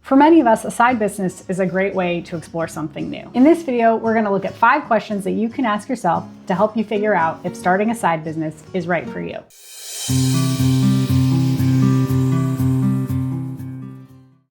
For many of us, a side business is a great way to explore something new. In this video, we're going to look at 5 questions that you can ask yourself to help you figure out if starting a side business is right for you.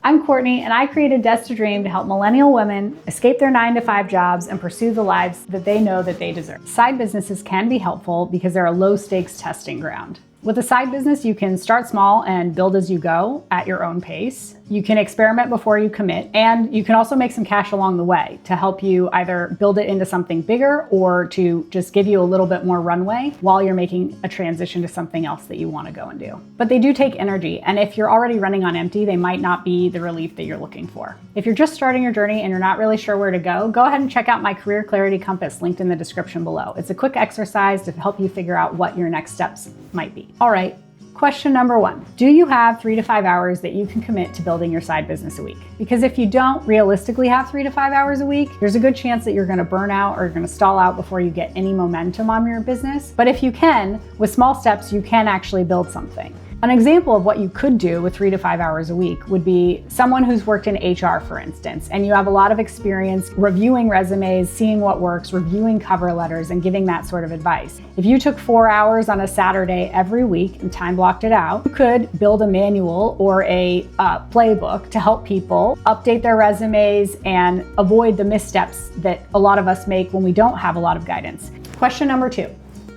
I'm Courtney, and I created Des to Dream to help millennial women escape their 9-to-5 jobs and pursue the lives that they know that they deserve. Side businesses can be helpful because they're a low-stakes testing ground. With a side business, you can start small and build as you go at your own pace. You can experiment before you commit, and you can also make some cash along the way to help you either build it into something bigger or to just give you a little bit more runway while you're making a transition to something else that you want to go and do. But they do take energy, and if you're already running on empty, they might not be the relief that you're looking for. If you're just starting your journey and you're not really sure where to go ahead and check out my Career Clarity Compass linked in the description below. It's a quick exercise to help you figure out what your next steps might be. All right. Question number 1, do you have 3 to 5 hours that you can commit to building your side business a week? Because if you don't realistically have 3 to 5 hours a week, there's a good chance that you're gonna burn out or you're gonna stall out before you get any momentum on your business. But if you can, with small steps, you can actually build something. An example of what you could do with 3 to 5 hours a week would be someone who's worked in HR, for instance, and you have a lot of experience reviewing resumes, seeing what works, reviewing cover letters, and giving that sort of advice. If you took 4 hours on a Saturday every week and time blocked it out, you could build a manual or a playbook to help people update their resumes and avoid the missteps that a lot of us make when we don't have a lot of guidance. Question number 2.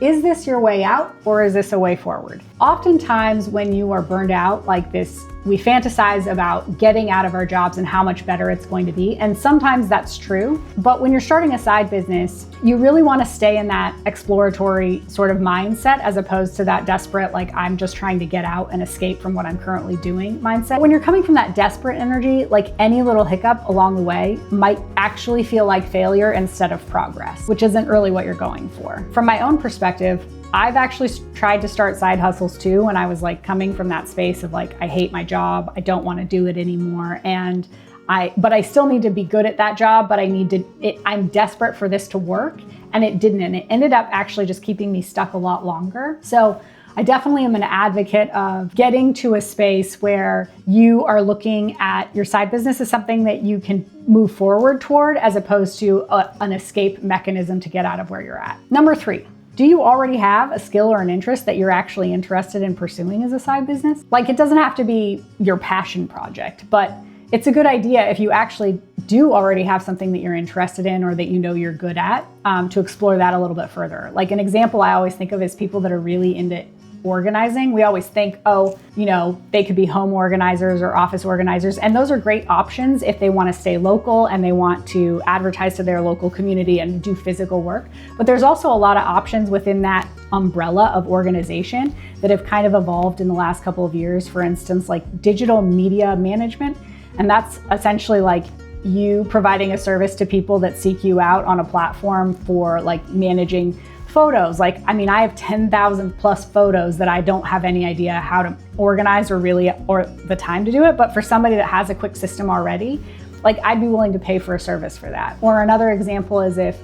Is this your way out or is this a way forward? Oftentimes when you are burned out like this, we fantasize about getting out of our jobs and how much better it's going to be. And sometimes that's true. But when you're starting a side business, you really want to stay in that exploratory sort of mindset as opposed to that desperate, like I'm just trying to get out and escape from what I'm currently doing mindset. When you're coming from that desperate energy, like any little hiccup along the way might actually feel like failure instead of progress, which isn't really what you're going for. From my own perspective, I've actually tried to start side hustles too when I was like coming from that space of like, I hate my job, I don't want to do it anymore, but I still need to be good at that job, but I'm desperate for this to work, and it didn't, and it ended up actually just keeping me stuck a lot longer. So I definitely am an advocate of getting to a space where you are looking at your side business as something that you can move forward toward as opposed to an escape mechanism to get out of where you're at. Number 3. Do you already have a skill or an interest that you're actually interested in pursuing as a side business? Like, it doesn't have to be your passion project, but it's a good idea if you actually do already have something that you're interested in or that you know you're good at, to explore that a little bit further. Like an example I always think of is people that are really into organizing. We always think, they could be home organizers or office organizers. And those are great options if they want to stay local and they want to advertise to their local community and do physical work. But there's also a lot of options within that umbrella of organization that have kind of evolved in the last couple of years. For instance, like digital media management. And that's essentially like you providing a service to people that seek you out on a platform for like managing photos. Like, I have 10,000 plus photos that I don't have any idea how to organize or the time to do it. But for somebody that has a quick system already, like I'd be willing to pay for a service for that. Or another example is if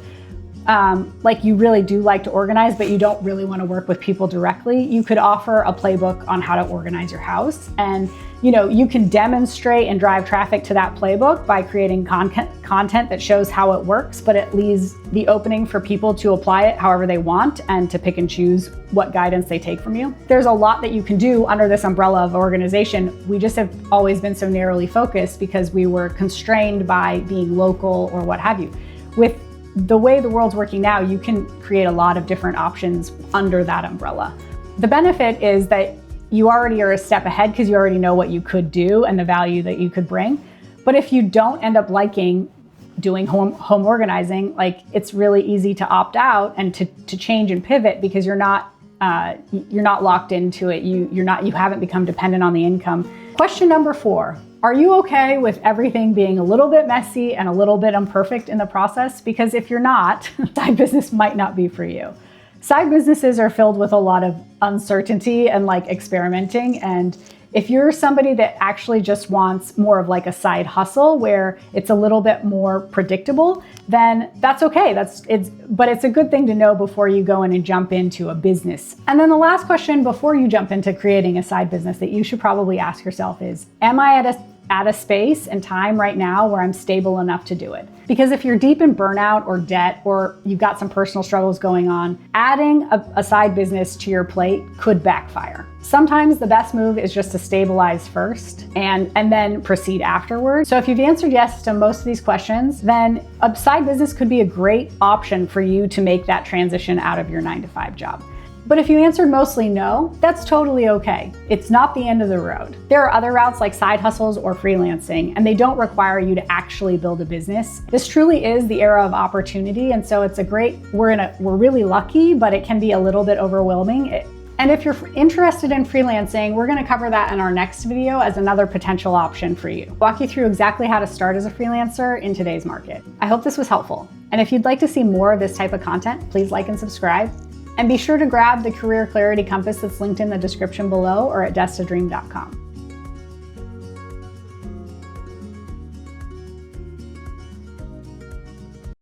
like you really do like to organize, but you don't really want to work with people directly, you could offer a playbook on how to organize your house. And you can demonstrate and drive traffic to that playbook by creating content that shows how it works, but it leaves the opening for people to apply it however they want and to pick and choose what guidance they take from you. There's a lot that you can do under this umbrella of organization. We just have always been so narrowly focused because we were constrained by being local or what have you. With the way the world's working now, you can create a lot of different options under that umbrella. The benefit is that you already are a step ahead because you already know what you could do and the value that you could bring. But if you don't end up liking doing home organizing, like it's really easy to opt out and to change and pivot because you're not locked into it. You haven't become dependent on the income. Question number 4. Are you okay with everything being a little bit messy and a little bit imperfect in the process? Because if you're not, side business might not be for you. Side businesses are filled with a lot of uncertainty and like experimenting. And if you're somebody that actually just wants more of like a side hustle where it's a little bit more predictable, then that's okay. But it's a good thing to know before you go in and jump into a business. And then the last question before you jump into creating a side business that you should probably ask yourself is, am I at a at a space and time right now where I'm stable enough to do it. Because if you're deep in burnout or debt, or you've got some personal struggles going on, adding a side business to your plate could backfire. Sometimes the best move is just to stabilize first and then proceed afterwards. So if you've answered yes to most of these questions, then a side business could be a great option for you to make that transition out of your 9-to-5 job. But if you answered mostly no, that's totally okay. It's not the end of the road. There are other routes like side hustles or freelancing, and they don't require you to actually build a business. This truly is the era of opportunity, and so it's we're really lucky, but it can be a little bit overwhelming. And if you're interested in freelancing, we're gonna cover that in our next video as another potential option for you. Walk you through exactly how to start as a freelancer in today's market. I hope this was helpful. And if you'd like to see more of this type of content, please like and subscribe. And be sure to grab the Career Clarity Compass that's linked in the description below or at destinedream.com.